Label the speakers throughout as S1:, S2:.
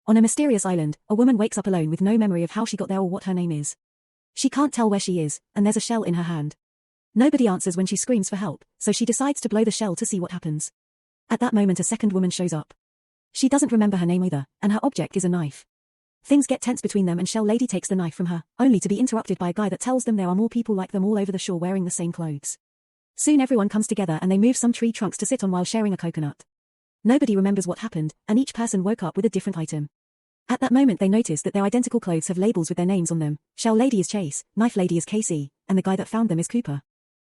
S1: On a mysterious island, a woman wakes up alone with no memory of how she got there or what her name is. She can't tell where she is, and there's a shell in her hand. Nobody answers when she screams for help, so she decides to blow the shell to see what happens. At that moment a second woman shows up. She doesn't remember her name either, and her object is a knife. Things get tense between them and Shell Lady takes the knife from her, only to be interrupted by a guy that tells them there are more people like them all over the shore wearing the same clothes. Soon everyone comes together and they move some tree trunks to sit on while sharing a coconut. Nobody remembers what happened, and each person woke up with a different item. At that moment they notice that their identical clothes have labels with their names on them. Shell Lady is Chase, Knife Lady is Casey, and the guy that found them is Cooper.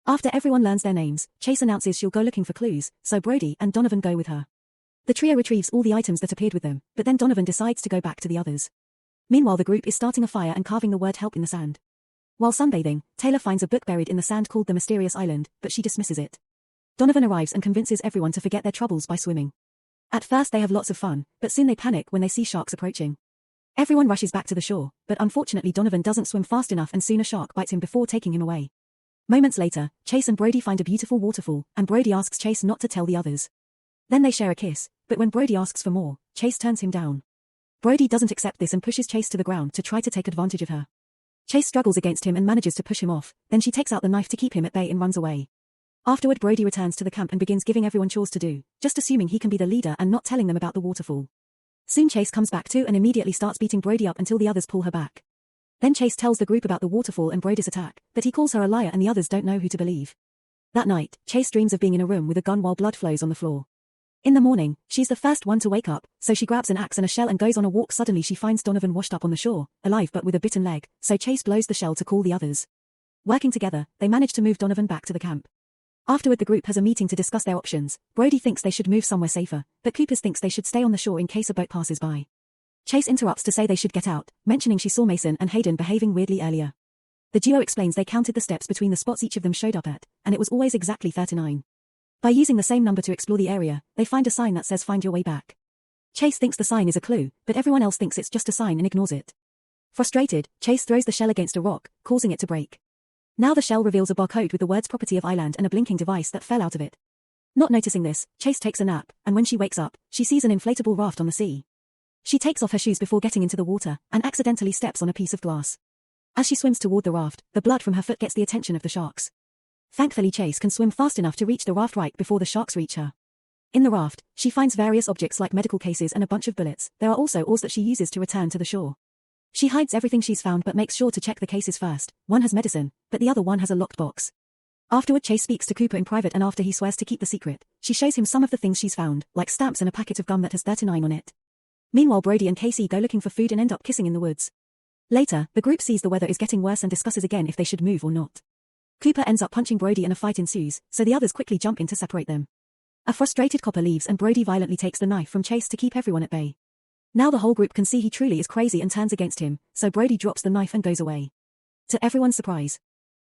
S1: After everyone learns their names, Chase announces she'll go looking for clues, so Brody and Donovan go with her. The trio retrieves all the items that appeared with them, but then Donovan decides to go back to the others. Meanwhile the group is starting a fire and carving the word help in the sand. While sunbathing, Taylor finds a book buried in the sand called The Mysterious Island, but she dismisses it. Donovan arrives and convinces everyone to forget their troubles by swimming. At first they have lots of fun, but soon they panic when they see sharks approaching. Everyone rushes back to the shore, but unfortunately Donovan doesn't swim fast enough and soon a shark bites him before taking him away. Moments later, Chase and Brody find a beautiful waterfall, and Brody asks Chase not to tell the others. Then they share a kiss, but when Brody asks for more, Chase turns him down. Brody doesn't accept this and pushes Chase to the ground to try to take advantage of her. Chase struggles against him and manages to push him off, then she takes out the knife to keep him at bay and runs away. Afterward Brody returns to the camp and begins giving everyone chores to do, just assuming he can be the leader and not telling them about the waterfall. Soon Chase comes back too and immediately starts beating Brody up until the others pull her back. Then Chase tells the group about the waterfall and Brody's attack, but he calls her a liar and the others don't know who to believe. That night, Chase dreams of being in a room with a gun while blood flows on the floor. In the morning, she's the first one to wake up, so she grabs an axe and a shell and goes on a walk. Suddenly she finds Donovan washed up on the shore, alive but with a bitten leg, so Chase blows the shell to call the others. Working together, they manage to move Donovan back to the camp. Afterward the group has a meeting to discuss their options. Brody thinks they should move somewhere safer, but Cooper thinks they should stay on the shore in case a boat passes by. Chase interrupts to say they should get out, mentioning she saw Mason and Hayden behaving weirdly earlier. The duo explains they counted the steps between the spots each of them showed up at, and it was always exactly 39. By using the same number to explore the area, they find a sign that says find your way back. Chase thinks the sign is a clue, but everyone else thinks it's just a sign and ignores it. Frustrated, Chase throws the shell against a rock, causing it to break. Now the shell reveals a barcode with the words property of island and a blinking device that fell out of it. Not noticing this, Chase takes a nap, and when she wakes up, she sees an inflatable raft on the sea. She takes off her shoes before getting into the water, and accidentally steps on a piece of glass. As she swims toward the raft, the blood from her foot gets the attention of the sharks. Thankfully Chase can swim fast enough to reach the raft right before the sharks reach her. In the raft, she finds various objects like medical cases and a bunch of bullets. There are also oars that she uses to return to the shore. She hides everything she's found but makes sure to check the cases first. One has medicine, but the other one has a locked box. Afterward Chase speaks to Cooper in private and after he swears to keep the secret, she shows him some of the things she's found, like stamps and a packet of gum that has 39 on it. Meanwhile Brody and Casey go looking for food and end up kissing in the woods. Later, the group sees the weather is getting worse and discusses again if they should move or not. Cooper ends up punching Brody and a fight ensues, so the others quickly jump in to separate them. A frustrated Copper leaves and Brody violently takes the knife from Chase to keep everyone at bay. Now the whole group can see he truly is crazy and turns against him, so Brody drops the knife and goes away. To everyone's surprise,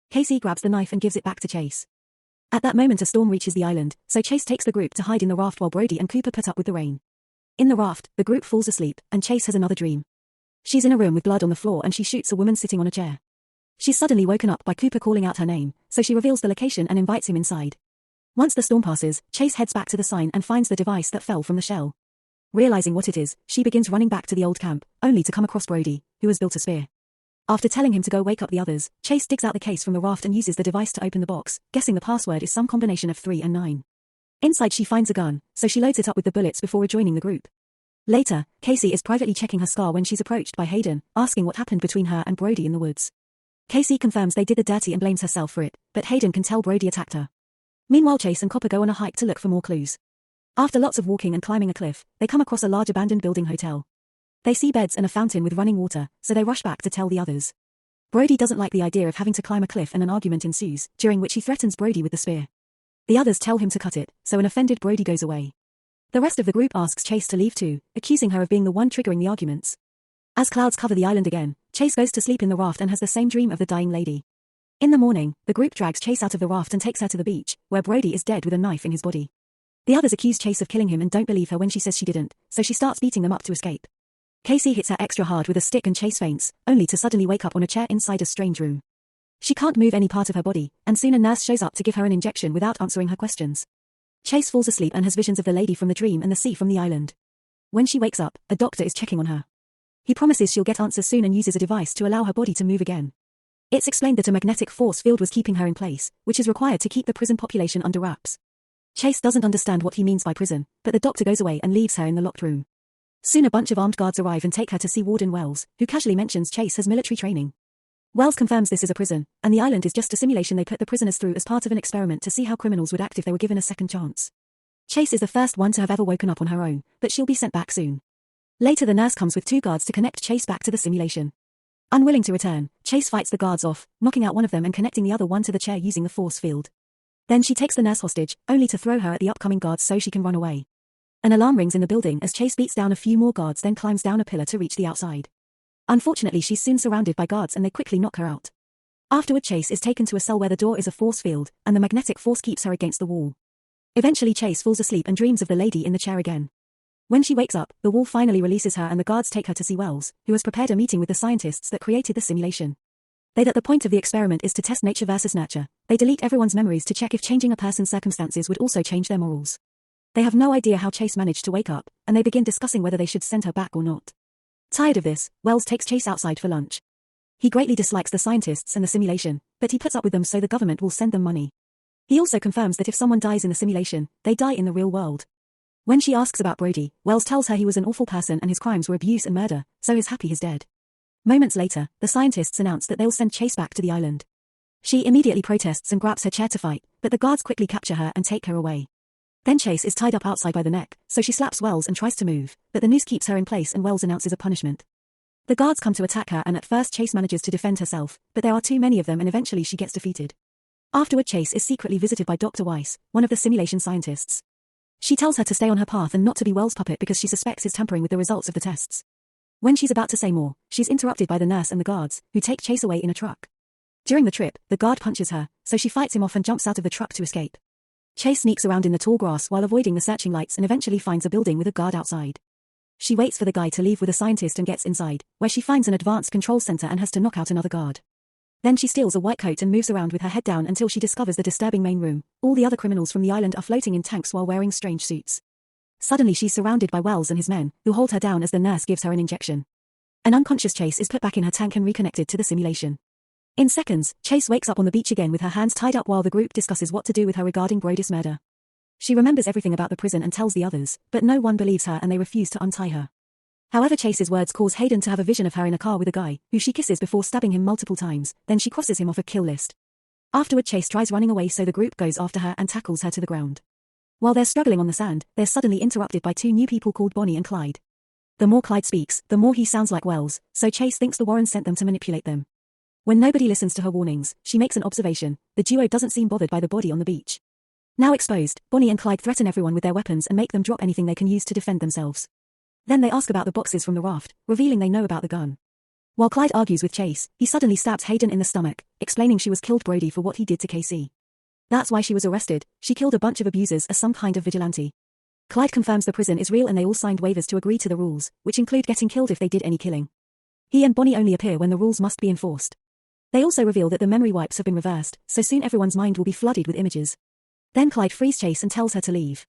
S1: Casey grabs the knife and gives it back to Chase. At that moment a storm reaches the island, so Chase takes the group to hide in the raft while Brody and Cooper put up with the rain. In the raft, the group falls asleep, and Chase has another dream. She's in a room with blood on the floor and she shoots a woman sitting on a chair. She's suddenly woken up by Cooper calling out her name, so she reveals the location and invites him inside. Once the storm passes, Chase heads back to the sign and finds the device that fell from the shell. Realizing what it is, she begins running back to the old camp, only to come across Brody, who has built a spear. After telling him to go wake up the others, Chase digs out the case from the raft and uses the device to open the box, guessing the password is some combination of 3 and 9. Inside she finds a gun, so she loads it up with the bullets before rejoining the group. Later, Casey is privately checking her scar when she's approached by Hayden, asking what happened between her and Brody in the woods. Casey confirms they did the dirty and blames herself for it, but Hayden can tell Brody attacked her. Meanwhile Chase and Copper go on a hike to look for more clues. After lots of walking and climbing a cliff, they come across a large abandoned building hotel. They see beds and a fountain with running water, so they rush back to tell the others. Brody doesn't like the idea of having to climb a cliff and an argument ensues, during which he threatens Brody with the spear. The others tell him to cut it, so an offended Brody goes away. The rest of the group asks Chase to leave too, accusing her of being the one triggering the arguments. As clouds cover the island again, Chase goes to sleep in the raft and has the same dream of the dying lady. In the morning, the group drags Chase out of the raft and takes her to the beach, where Brody is dead with a knife in his body. The others accuse Chase of killing him and don't believe her when she says she didn't, so she starts beating them up to escape. Casey hits her extra hard with a stick and Chase faints, only to suddenly wake up on a chair inside a strange room. She can't move any part of her body, and soon a nurse shows up to give her an injection without answering her questions. Chase falls asleep and has visions of the lady from the dream and the sea from the island. When she wakes up, a doctor is checking on her. He promises she'll get answers soon and uses a device to allow her body to move again. It's explained that a magnetic force field was keeping her in place, which is required to keep the prison population under wraps. Chase doesn't understand what he means by prison, but the doctor goes away and leaves her in the locked room. Soon a bunch of armed guards arrive and take her to see Warden Wells, who casually mentions Chase has military training. Wells confirms this is a prison, and the island is just a simulation they put the prisoners through as part of an experiment to see how criminals would act if they were given a second chance. Chase is the first one to have ever woken up on her own, but she'll be sent back soon. Later the nurse comes with 2 guards to connect Chase back to the simulation. Unwilling to return, Chase fights the guards off, knocking out one of them and connecting the other one to the chair using the force field. Then she takes the nurse hostage, only to throw her at the upcoming guards so she can run away. An alarm rings in the building as Chase beats down a few more guards then climbs down a pillar to reach the outside. Unfortunately she's soon surrounded by guards and they quickly knock her out. Afterward Chase is taken to a cell where the door is a force field, and the magnetic force keeps her against the wall. Eventually Chase falls asleep and dreams of the lady in the chair again. When she wakes up, the wall finally releases her and the guards take her to see Wells, who has prepared a meeting with the scientists that created the simulation. That the point of the experiment is to test nature versus nurture. They delete everyone's memories to check if changing a person's circumstances would also change their morals. They have no idea how Chase managed to wake up, and they begin discussing whether they should send her back or not. Tired of this, Wells takes Chase outside for lunch. He greatly dislikes the scientists and the simulation, but he puts up with them so the government will send them money. He also confirms that if someone dies in the simulation, they die in the real world. When she asks about Brody, Wells tells her he was an awful person and his crimes were abuse and murder, so he's happy he's dead. Moments later, the scientists announce that they'll send Chase back to the island. She immediately protests and grabs her chair to fight, but the guards quickly capture her and take her away. Then Chase is tied up outside by the neck, so she slaps Wells and tries to move, but the noose keeps her in place and Wells announces a punishment. The guards come to attack her and at first Chase manages to defend herself, but there are too many of them and eventually she gets defeated. Afterward Chase is secretly visited by Dr. Weiss, one of the simulation scientists. She tells her to stay on her path and not to be Wells' puppet because she suspects his tampering with the results of the tests. When she's about to say more, she's interrupted by the nurse and the guards, who take Chase away in a truck. During the trip, the guard punches her, so she fights him off and jumps out of the truck to escape. Chase sneaks around in the tall grass while avoiding the searching lights and eventually finds a building with a guard outside. She waits for the guy to leave with a scientist and gets inside, where she finds an advanced control center and has to knock out another guard. Then she steals a white coat and moves around with her head down until she discovers the disturbing main room. All the other criminals from the island are floating in tanks while wearing strange suits. Suddenly she's surrounded by Wells and his men, who hold her down as the nurse gives her an injection. An unconscious Chase is put back in her tank and reconnected to the simulation. In seconds, Chase wakes up on the beach again with her hands tied up while the group discusses what to do with her regarding Brody's murder. She remembers everything about the prison and tells the others, but no one believes her and they refuse to untie her. However, Chase's words cause Hayden to have a vision of her in a car with a guy, who she kisses before stabbing him multiple times, then she crosses him off a kill list. Afterward Chase tries running away so the group goes after her and tackles her to the ground. While they're struggling on the sand, they're suddenly interrupted by 2 new people called Bonnie and Clyde. The more Clyde speaks, the more he sounds like Wells, so Chase thinks the Warrens sent them to manipulate them. When nobody listens to her warnings, she makes an observation: the duo doesn't seem bothered by the body on the beach. Now exposed, Bonnie and Clyde threaten everyone with their weapons and make them drop anything they can use to defend themselves. Then they ask about the boxes from the raft, revealing they know about the gun. While Clyde argues with Chase, he suddenly stabs Hayden in the stomach, explaining she was killed Brody for what he did to Casey. That's why she was arrested. She killed a bunch of abusers as some kind of vigilante. Clyde confirms the prison is real and they all signed waivers to agree to the rules, which include getting killed if they did any killing. He and Bonnie only appear when the rules must be enforced. They also reveal that the memory wipes have been reversed, so soon everyone's mind will be flooded with images. Then Clyde frees Chase and tells her to leave.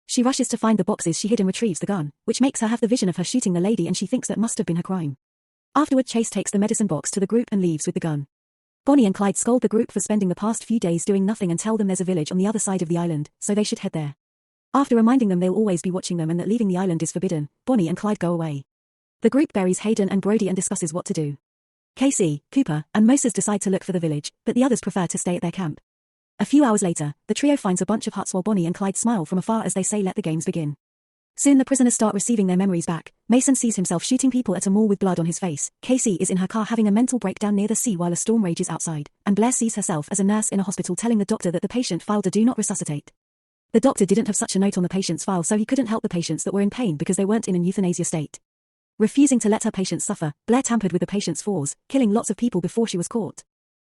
S1: She rushes to find the boxes she hid and retrieves the gun, which makes her have the vision of her shooting the lady and she thinks that must have been her crime. Afterward Chase takes the medicine box to the group and leaves with the gun. Bonnie and Clyde scold the group for spending the past few days doing nothing and tell them there's a village on the other side of the island, so they should head there. After reminding them they'll always be watching them and that leaving the island is forbidden, Bonnie and Clyde go away. The group buries Hayden and Brody and discusses what to do. Casey, Cooper, and Moses decide to look for the village, but the others prefer to stay at their camp. A few hours later, the trio finds a bunch of huts while Bonnie and Clyde smile from afar as they say let the games begin. Soon the prisoners start receiving their memories back. Mason sees himself shooting people at a mall with blood on his face. Casey is in her car having a mental breakdown near the sea while a storm rages outside, and Blair sees herself as a nurse in a hospital telling the doctor that the patient filed a do not resuscitate. The doctor didn't have such a note on the patient's file so he couldn't help the patients that were in pain because they weren't in an euthanasia state. Refusing to let her patients suffer, Blair tampered with the patient's fours, killing lots of people before she was caught.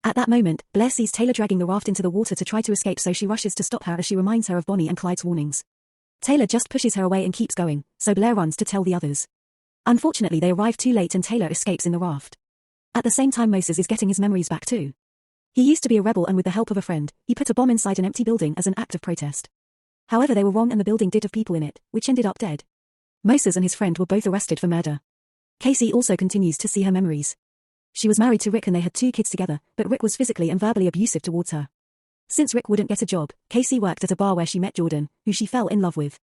S1: At that moment, Blair sees Taylor dragging the raft into the water to try to escape so she rushes to stop her as she reminds her of Bonnie and Clyde's warnings. Taylor just pushes her away and keeps going, so Blair runs to tell the others. Unfortunately they arrive too late and Taylor escapes in the raft. At the same time Moses is getting his memories back too. He used to be a rebel and with the help of a friend, he put a bomb inside an empty building as an act of protest. However they were wrong and the building did have people in it, which ended up dead. Moses and his friend were both arrested for murder. Casey also continues to see her memories. She was married to Rick and they had 2 kids together, but Rick was physically and verbally abusive towards her. Since Rick wouldn't get a job, Casey worked at a bar where she met Jordan, who she fell in love with.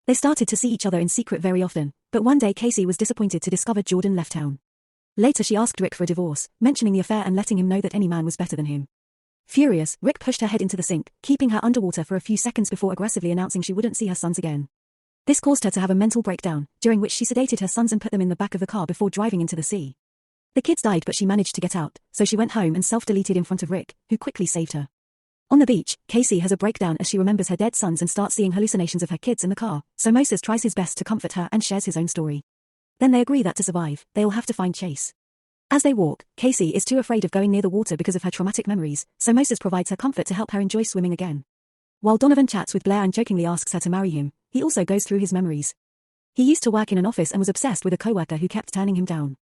S1: They started to see each other in secret very often, but one day Casey was disappointed to discover Jordan left town. Later she asked Rick for a divorce, mentioning the affair and letting him know that any man was better than him. Furious, Rick pushed her head into the sink, keeping her underwater for a few seconds before aggressively announcing she wouldn't see her sons again. This caused her to have a mental breakdown, during which she sedated her sons and put them in the back of the car before driving into the sea. The kids died but she managed to get out, so she went home and self-deleted in front of Rick, who quickly saved her. On the beach, Casey has a breakdown as she remembers her dead sons and starts seeing hallucinations of her kids in the car, so Moses tries his best to comfort her and shares his own story. Then they agree that to survive, they'll have to find Chase. As they walk, Casey is too afraid of going near the water because of her traumatic memories, so Moses provides her comfort to help her enjoy swimming again. While Donovan chats with Blair and jokingly asks her to marry him, he also goes through his memories. He used to work in an office and was obsessed with a coworker who kept turning him down.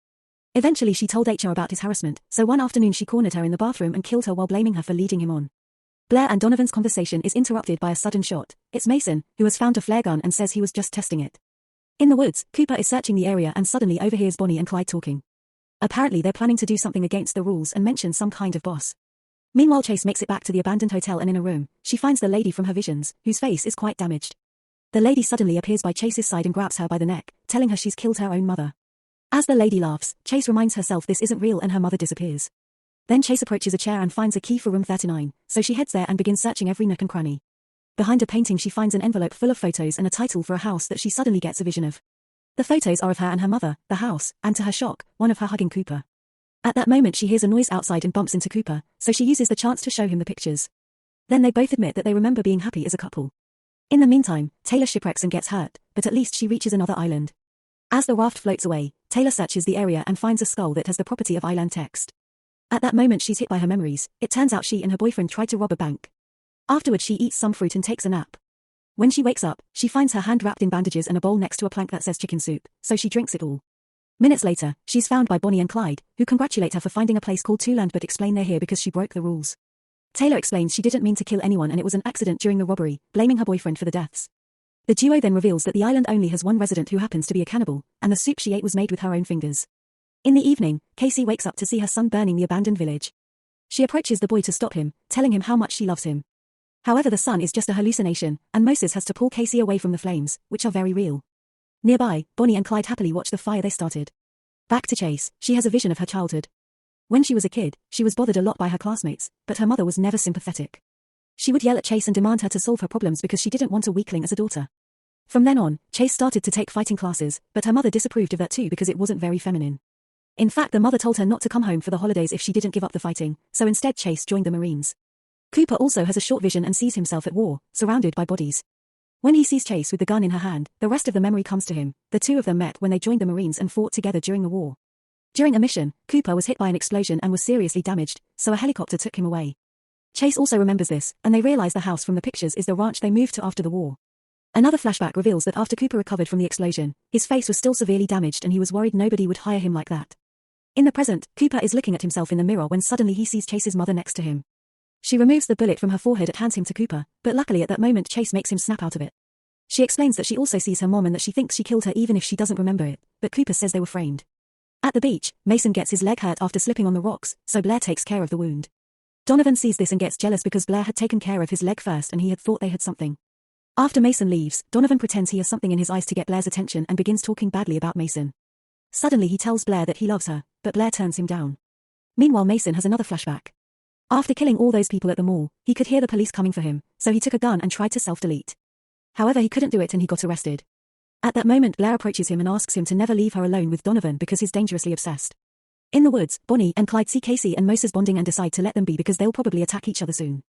S1: Eventually she told HR about his harassment, so one afternoon she cornered her in the bathroom and killed her while blaming her for leading him on. Blair and Donovan's conversation is interrupted by a sudden shot. It's Mason, who has found a flare gun and says he was just testing it. In the woods, Cooper is searching the area and suddenly overhears Bonnie and Clyde talking. Apparently they're planning to do something against the rules and mention some kind of boss. Meanwhile Chase makes it back to the abandoned hotel and in a room, she finds the lady from her visions, whose face is quite damaged. The lady suddenly appears by Chase's side and grabs her by the neck, telling her she's killed her own mother. As the lady laughs, Chase reminds herself this isn't real and her mother disappears. Then Chase approaches a chair and finds a key for room 39, so she heads there and begins searching every nook and cranny. Behind a painting she finds an envelope full of photos and a title for a house that she suddenly gets a vision of. The photos are of her and her mother, the house, and to her shock, one of her hugging Cooper. At that moment she hears a noise outside and bumps into Cooper, so she uses the chance to show him the pictures. Then they both admit that they remember being happy as a couple. In the meantime, Taylor shipwrecks and gets hurt, but at least she reaches another island. As the raft floats away, Taylor searches the area and finds a skull that has the property of island text. At that moment she's hit by her memories. It turns out she and her boyfriend tried to rob a bank. Afterward she eats some fruit and takes a nap. When she wakes up, she finds her hand wrapped in bandages and a bowl next to a plank that says chicken soup, so she drinks it all. Minutes later, she's found by Bonnie and Clyde, who congratulate her for finding a place called Twoland but explain they're here because she broke the rules. Taylor explains she didn't mean to kill anyone and it was an accident during the robbery, blaming her boyfriend for the deaths. The duo then reveals that the island only has one resident who happens to be a cannibal, and the soup she ate was made with her own fingers. In the evening, Casey wakes up to see her son burning the abandoned village. She approaches the boy to stop him, telling him how much she loves him. However, the son is just a hallucination, and Moses has to pull Casey away from the flames, which are very real. Nearby, Bonnie and Clyde happily watch the fire they started. Back to Chase, she has a vision of her childhood. When she was a kid, she was bothered a lot by her classmates, but her mother was never sympathetic. She would yell at Chase and demand her to solve her problems because she didn't want a weakling as a daughter. From then on, Chase started to take fighting classes, but her mother disapproved of that too because it wasn't very feminine. In fact, the mother told her not to come home for the holidays if she didn't give up the fighting, so instead Chase joined the Marines. Cooper also has a short vision and sees himself at war, surrounded by bodies. When he sees Chase with the gun in her hand, the rest of the memory comes to him. The two of them met when they joined the Marines and fought together during the war. During a mission, Cooper was hit by an explosion and was seriously damaged, so a helicopter took him away. Chase also remembers this, and they realize the house from the pictures is the ranch they moved to after the war. Another flashback reveals that after Cooper recovered from the explosion, his face was still severely damaged and he was worried nobody would hire him like that. In the present, Cooper is looking at himself in the mirror when suddenly he sees Chase's mother next to him. She removes the bullet from her forehead and hands him to Cooper, but luckily at that moment Chase makes him snap out of it. She explains that she also sees her mom and that she thinks she killed her even if she doesn't remember it, but Cooper says they were framed. At the beach, Mason gets his leg hurt after slipping on the rocks, so Blair takes care of the wound. Donovan sees this and gets jealous because Blair had taken care of his leg first and he had thought they had something. After Mason leaves, Donovan pretends he has something in his eyes to get Blair's attention and begins talking badly about Mason. Suddenly he tells Blair that he loves her, but Blair turns him down. Meanwhile Mason has another flashback. After killing all those people at the mall, he could hear the police coming for him, so he took a gun and tried to self-delete. However, he couldn't do it and he got arrested. At that moment Blair approaches him and asks him to never leave her alone with Donovan because he's dangerously obsessed. In the woods, Bonnie and Clyde see Casey and Moses bonding and decide to let them be because they'll probably attack each other soon.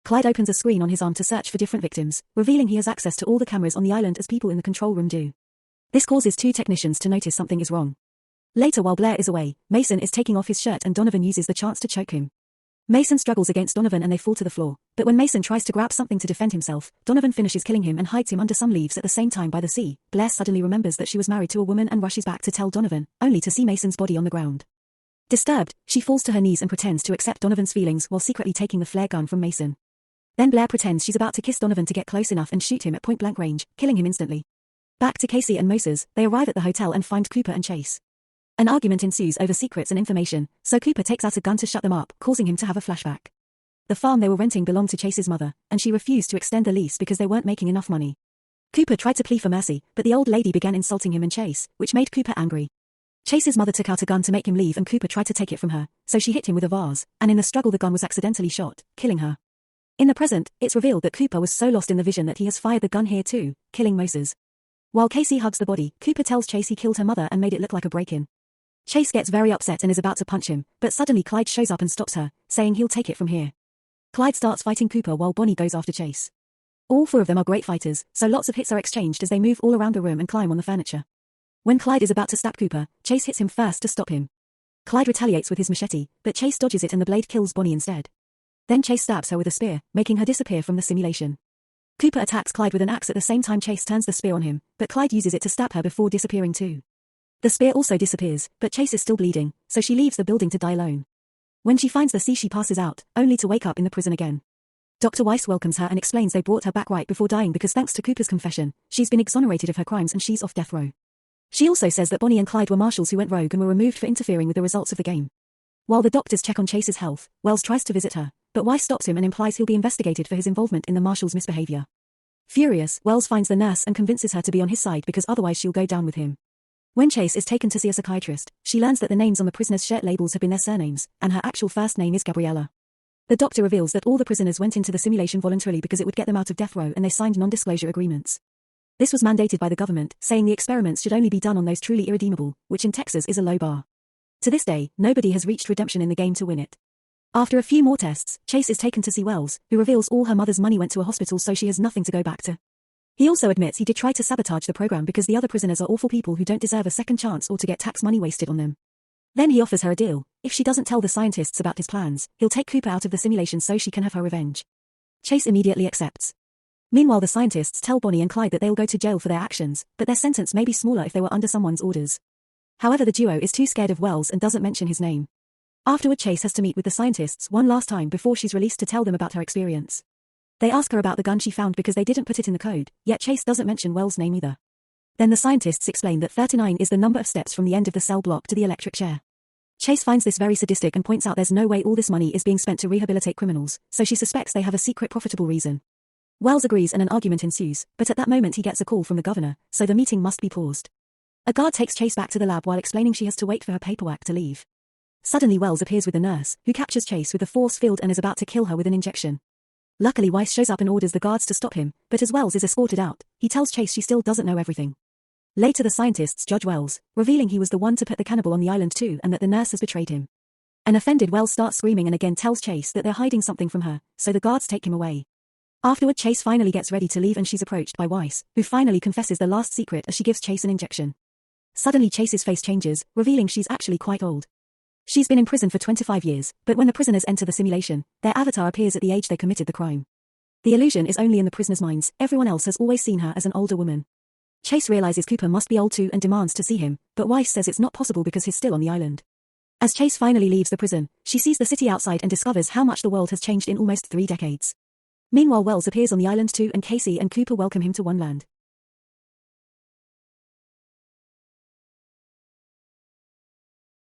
S1: Clyde opens a screen on his arm to search for different victims, revealing he has access to all the cameras on the island as people in the control room do. This causes two technicians to notice something is wrong. Later while Blair is away, Mason is taking off his shirt and Donovan uses the chance to choke him. Mason struggles against Donovan and they fall to the floor, but when Mason tries to grab something to defend himself, Donovan finishes killing him and hides him under some leaves at the same time by the sea. Blair suddenly remembers that she was married to a woman and rushes back to tell Donovan, only to see Mason's body on the ground. Disturbed, she falls to her knees and pretends to accept Donovan's feelings while secretly taking the flare gun from Mason. Then Blair pretends she's about to kiss Donovan to get close enough and shoot him at point-blank range, killing him instantly. Back to Casey and Moses, they arrive at the hotel and find Cooper and Chase. An argument ensues over secrets and information, so Cooper takes out a gun to shut them up, causing him to have a flashback. The farm they were renting belonged to Chase's mother, and she refused to extend the lease because they weren't making enough money. Cooper tried to plead for mercy, but the old lady began insulting him and Chase, which made Cooper angry. Chase's mother took out a gun to make him leave and Cooper tried to take it from her, so she hit him with a vase, and in the struggle the gun was accidentally shot, killing her. In the present, it's revealed that Cooper was so lost in the vision that he has fired the gun here too, killing Moses. While Casey hugs the body, Cooper tells Chase he killed her mother and made it look like a break-in. Chase gets very upset and is about to punch him, but suddenly Clyde shows up and stops her, saying he'll take it from here. Clyde starts fighting Cooper while Bonnie goes after Chase. All four of them are great fighters, so lots of hits are exchanged as they move all around the room and climb on the furniture. When Clyde is about to stab Cooper, Chase hits him first to stop him. Clyde retaliates with his machete, but Chase dodges it and the blade kills Bonnie instead. Then Chase stabs her with a spear, making her disappear from the simulation. Cooper attacks Clyde with an axe at the same time Chase turns the spear on him, but Clyde uses it to stab her before disappearing too. The spear also disappears, but Chase is still bleeding, so she leaves the building to die alone. When she finds the sea she passes out, only to wake up in the prison again. Dr. Weiss welcomes her and explains they brought her back right before dying because thanks to Cooper's confession, she's been exonerated of her crimes and she's off death row. She also says that Bonnie and Clyde were marshals who went rogue and were removed for interfering with the results of the game. While the doctors check on Chase's health, Wells tries to visit her, but Weiss stops him and implies he'll be investigated for his involvement in the marshals' misbehavior. Furious, Wells finds the nurse and convinces her to be on his side because otherwise she'll go down with him. When Chase is taken to see a psychiatrist, she learns that the names on the prisoners' shirt labels have been their surnames, and her actual first name is Gabriella. The doctor reveals that all the prisoners went into the simulation voluntarily because it would get them out of death row and they signed non-disclosure agreements. This was mandated by the government, saying the experiments should only be done on those truly irredeemable, which in Texas is a low bar. To this day, nobody has reached redemption in the game to win it. After a few more tests, Chase is taken to see Wells, who reveals all her mother's money went to a hospital so she has nothing to go back to. He also admits he did try to sabotage the program because the other prisoners are awful people who don't deserve a second chance or to get tax money wasted on them. Then he offers her a deal. If she doesn't tell the scientists about his plans, he'll take Cooper out of the simulation so she can have her revenge. Chase immediately accepts. Meanwhile, the scientists tell Bonnie and Clyde that they'll go to jail for their actions, but their sentence may be smaller if they were under someone's orders. However, the duo is too scared of Wells and doesn't mention his name. Afterward, Chase has to meet with the scientists one last time before she's released to tell them about her experience. They ask her about the gun she found because they didn't put it in the code, yet Chase doesn't mention Wells' name either. Then the scientists explain that 39 is the number of steps from the end of the cell block to the electric chair. Chase finds this very sadistic and points out there's no way all this money is being spent to rehabilitate criminals, so she suspects they have a secret profitable reason. Wells agrees and an argument ensues, but at that moment he gets a call from the governor, so the meeting must be paused. A guard takes Chase back to the lab while explaining she has to wait for her paperwork to leave. Suddenly Wells appears with the nurse, who captures Chase with a force field and is about to kill her with an injection. Luckily Weiss shows up and orders the guards to stop him, but as Wells is escorted out, he tells Chase she still doesn't know everything. Later the scientists judge Wells, revealing he was the one to put the cannibal on the island too and that the nurse has betrayed him. An offended Wells starts screaming and again tells Chase that they're hiding something from her, so the guards take him away. Afterward Chase finally gets ready to leave and she's approached by Weiss, who finally confesses the last secret as she gives Chase an injection. Suddenly Chase's face changes, revealing she's actually quite old. She's been in prison for 25 years, but when the prisoners enter the simulation, their avatar appears at the age they committed the crime. The illusion is only in the prisoners' minds, everyone else has always seen her as an older woman. Chase realizes Cooper must be old too and demands to see him, but Weiss says it's not possible because he's still on the island. As Chase finally leaves the prison, she sees the city outside and discovers how much the world has changed in almost 3 decades. Meanwhile Wells appears on the island too and Casey and Cooper welcome him to One Land.